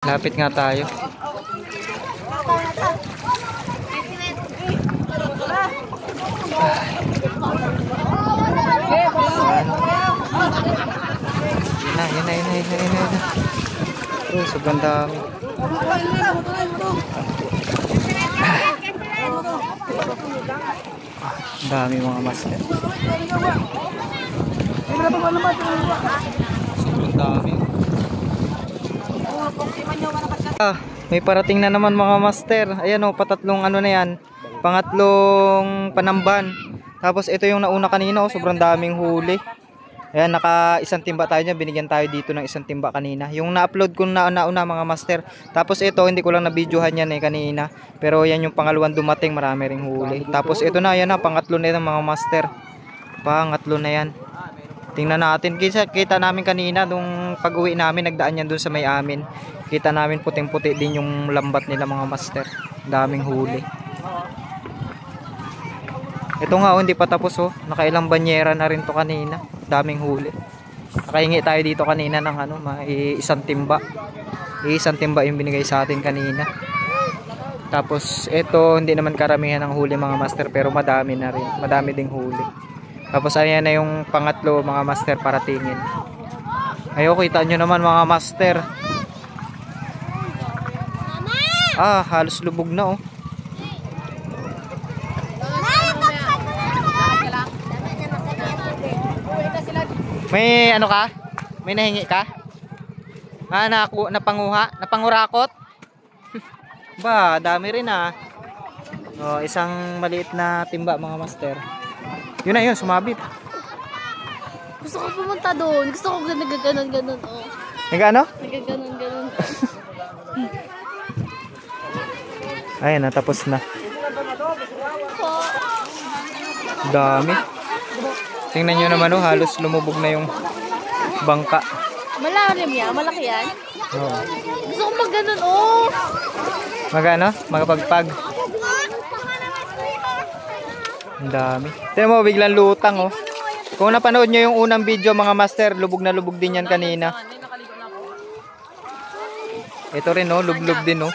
Lapit nga tayo. Yan na. Oh, sobrang dami. Dami mga master. Sobrang dami. May parating na naman mga master. Ayan o, patatlong ano na yan. Pangatlong panamban. Tapos ito yung nauna kanina o, sobrang daming huli. Ayan, naka isang timba tayo dyan. Binigyan tayo dito ng isang timba kanina. Yung na-upload ko na nauna mga master. Tapos ito, hindi ko lang na-videohan yan kanina. Pero yan yung pangalawang dumating, marami ring huli. Tapos ito na, yan na, pangatlo na yan mga master. Pangatlo na yan. Tingnan natin, kita namin kanina nung pag-uwi namin, nagdaan yan dun sa may amin. Kita namin puting-puti din yung lambat nila mga master. Daming huli. Ito nga hindi pa tapos oh. Nakailang banyera na rin to kanina. Daming huli. Nakahingi tayo dito kanina ng ano, isang timba. Isang timba yung binigay sa atin kanina. Tapos ito hindi naman karamihan ng huli mga master, pero madami na rin. Madami ding huli. Tapos ayan na yung pangatlo mga master para tingin. Ayo, kita nyo naman mga master. Halos lubog na oh. May ano ka? May nahingi ka? Napanguha? Napangurakot? Ba, dami rin ah. Oh, isang maliit na timba mga master. Yun na yun, sumabit. Gusto ko pumunta doon. Gusto ko nagaganon-ganon oh. Nagano? Nagaganon-ganon. Ayan na, tapos na. Dami. Tingnan nyo naman oh, halos lumubog na yung bangka. Malalim yan? Malaki yan? Oo. Gusto ko mag-ganon oh. Magano? Magpagpag. Ang dami. Tingnan mo, biglang lutang oh. Kung napanood nyo yung unang video mga master, lubog na lubog din yan kanina. Ito rin oh, lublob din oh.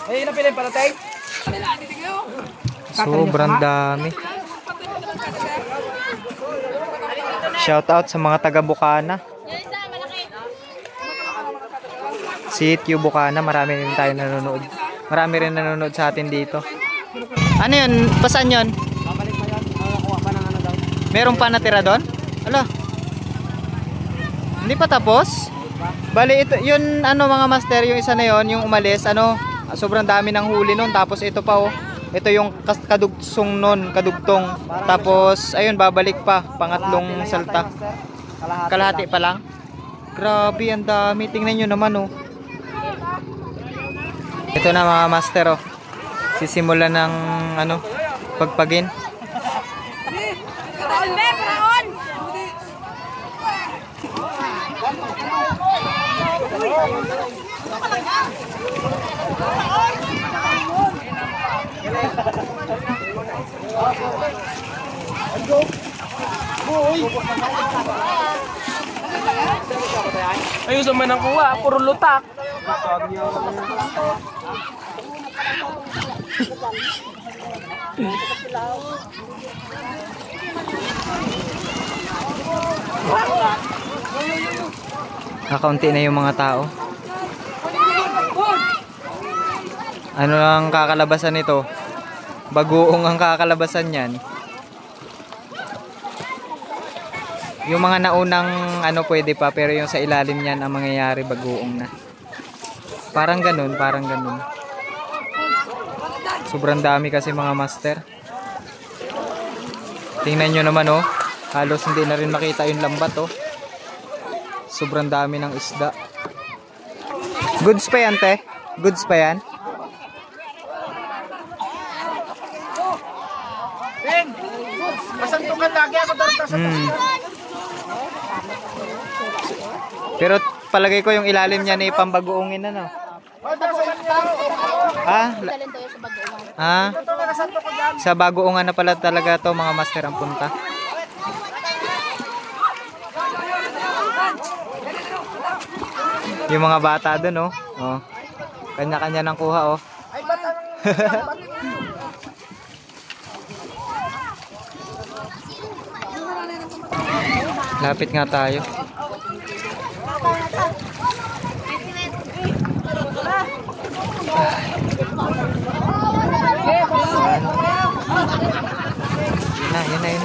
Ay, napilay para tayo. Sobrang dami. Shout out sa mga taga Bukana. Sitio Bukana, marami rin tayo nanonood. Marami rin nanonood sa atin dito. Ano yun? Pasan yun? Meron pa natira doon? Ala. Hindi pa tapos? Bali ito, yun ano mga master, yung isa na yun, yung umalis, ano, sobrang dami ng huli nun. Tapos ito pa oh. Ito yung kadugtong nun, kadugtong. Tapos ayun, babalik pa, pangatlong salta. Kalahati pa lang. Grabe, ang dami. Tingnan nyo naman oh. Ito na mga master oh. Sisimula ng ano, pagpagin. Ayun sa manang kuha, puro lutak. Kakaunti na yung mga tao. Ano ang kakalabasan nito? Bagoong ang kakalabasan yan. Yung mga naunang ano pwede pa, pero yung sa ilalim niyan ang mangyayari bagoong na. Parang ganun, parang ganun. Sobrang dami kasi mga master. Tingnan nyo naman oh. Halos hindi na rin makita yung lambat oh. Sobrang dami ng isda. Goods pa yan te? Goods pa yan? Masantungan lagi ako doon sa Pero palagay ko yung ilalim niya ni pambagoongin ano. Sa bagoongan na pala talaga to mga master ang punta. Yung mga bata dun, oh. Oh. Kanya-kanya ng kuha, oh. Lapit nga tayo.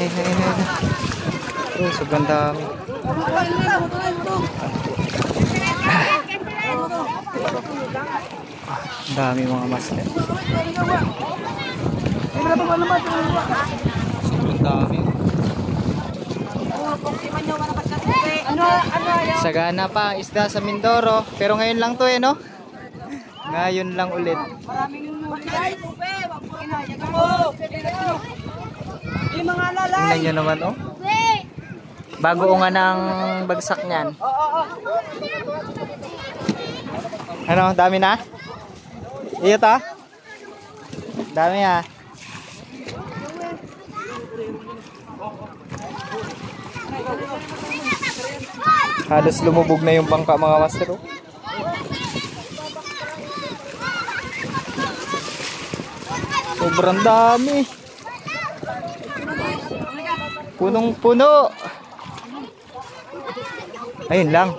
Yun na. Oh, sobrang dami. Ang dami mga master. Sobrang dami. Sagana pa isda sa Mindoro, pero ngayon lang to no? Ngayon lang ulit. Tingnan nyo naman oh. Bago nga ng bagsak niyan. Ano, dami na? Iyo ta? Dami ah. Halos lumubog na yung bangka mga master oh. Sobrang dami. Punong-puno. Ayun lang.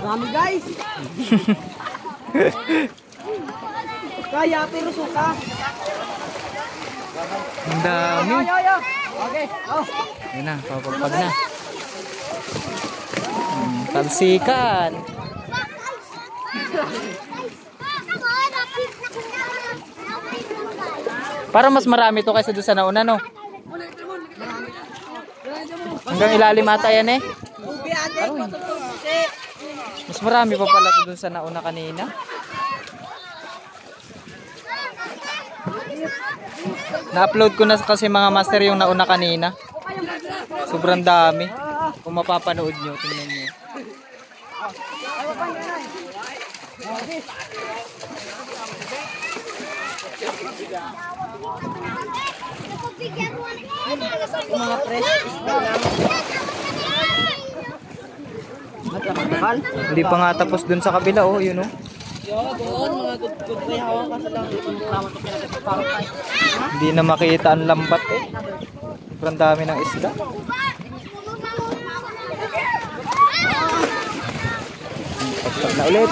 Dami guys. Kaya pero suka. Ang dami. Okay. Oh. Ayun na, papagpag na. Talsikan. Para mas marami to kaysa doon sa nauna no. Hanggang ilalim ata yan eh. Mas marami pa pala to doon sa nauna kanina. Na-upload ko na kasi mga master yung nauna kanina. Sobrang dami. Kung mapapanood nyo, tingnan nyo. Mga press isda lang. Hindi pa nga tapos dun sa kabila oh, yun oh. Doon mga good kaya hawa ka sa lang. Hindi na makita ang lambat eh. Sobrang dami ng isda. Pagpag na ulit.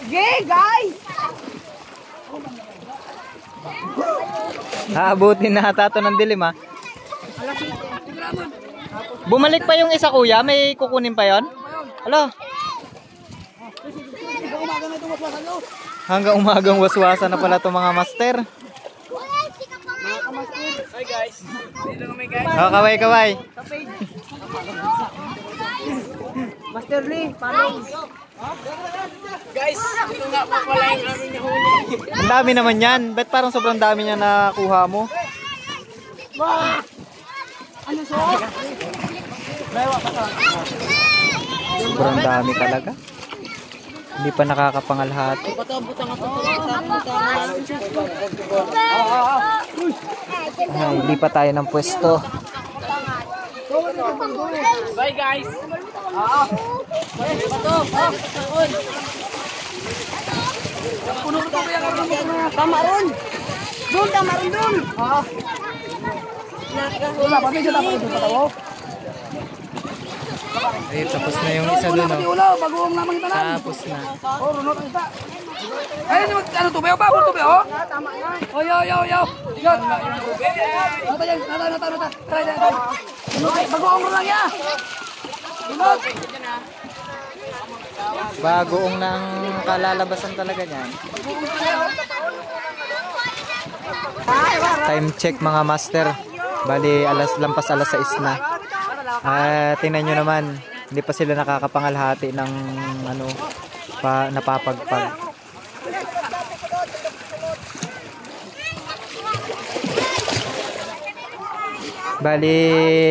Okay guys. Haabutin na ata ito ng dilim ha. Bumalik pa yung isa kuya, may kukunin pa yon? Alo? Hanggang umagang waswasan na pala itong mga master. Hi guys. Dito kami guys. Oh, kaway. Master Lee, follow. Guys, ito nga po pala yung aming nahuli. Ang dami naman yan. Ba't parang sobrang dami niya nakuha mo? Ano so? Sobrang dami talaga. Hindi pa nakakapangalhati. Ay, lipat tayo ng pwesto. Bye guys. Tama ron. Doon, tama ron doon. Oo. Wala pa medyo tapos sa tawo. Ay, tapos na yung isa doon. Oh. Wala, bagoong naman kita na. Tapos na. Oh, runot isa. Ay, ano tubeo ba? Puro tubeo? Tama yan. Oh, yo. Igot. Nata yan, nata. Try. Bagoong ron lang ya. Runot. Bagoong nang kalalabasan talaga niyan. Time check mga master. Bali, lampas alas 6 na. Tingnan nyo naman, hindi pa sila nakakapangalhati ng napapagpag. Bali,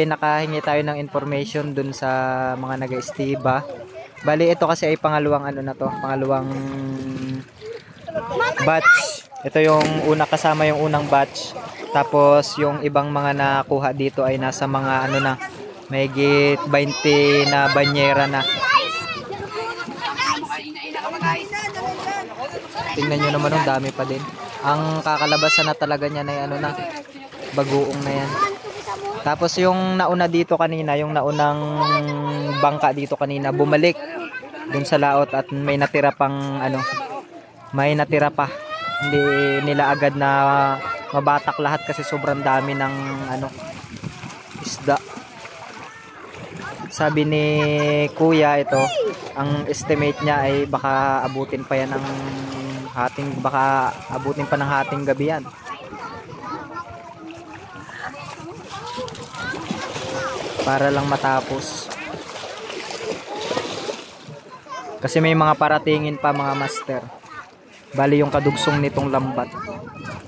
nakahingi tayo ng information dun sa mga nag-istiba. Bali, ito kasi ay pangalawang pangalawang batch. Ito yung una, kasama yung unang batch. Tapos yung ibang mga nakuha dito ay nasa mga Mahigit 20 na banyera na. Tingnan nyo naman, ang dami pa din. Ang kakalabasan na talaga niya na ano na, bagoong na yan. Tapos yung nauna dito kanina, yung naunang bangka dito kanina, bumalik dun sa laot at may natira pang ano, may natira pa. Hindi nila agad na mabatak lahat kasi sobrang dami ng ano, isda. Sabi ni kuya ito, ang estimate niya ay baka abutin pa yan ng baka abutin pa ng hating gabi yan. Para lang matapos. Kasi may mga paratingin pa mga master. Bali yung kadugsong nitong lambat.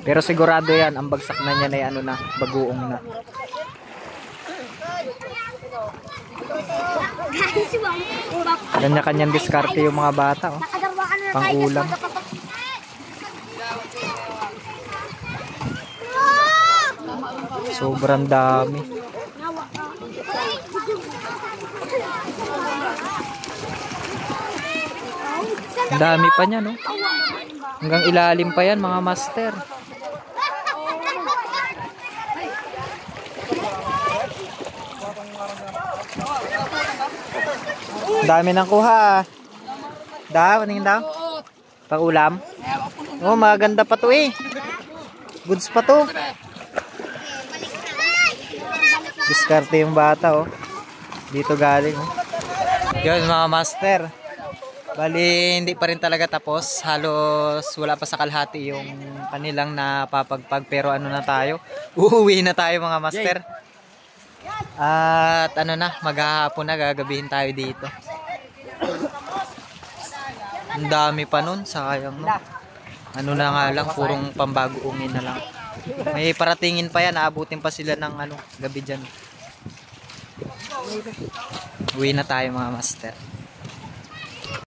Pero sigurado yan, ang bagsak na niya ay ano na, bagoong na. Kanya-kanyang diskarte yung mga bata, oh. Pang ulam. Sobrang dami. Ang dami pa niya, no? Hanggang ilalim pa yan, mga master. Dami nang kuha. Daw, anong daw? Pang ulam? Oh, maganda pa to eh. Goods pa to. Diskarte yung bata, oh. Dito galing, oh. Yun, mga master. Bali, hindi pa rin talaga tapos. Halos wala pa sa kalahati yung kanilang napapagpag. Pero ano na tayo? Uuwi na tayo, mga master. At ano na, maghahapon na, gagabihin tayo dito. Ang dami pa nun, sayang, no? Ano na nga lang, purong pambagoongin na lang. May paratingin pa yan, aabutin pa sila ng ano, gabi dyan. Uwi na tayo, mga master.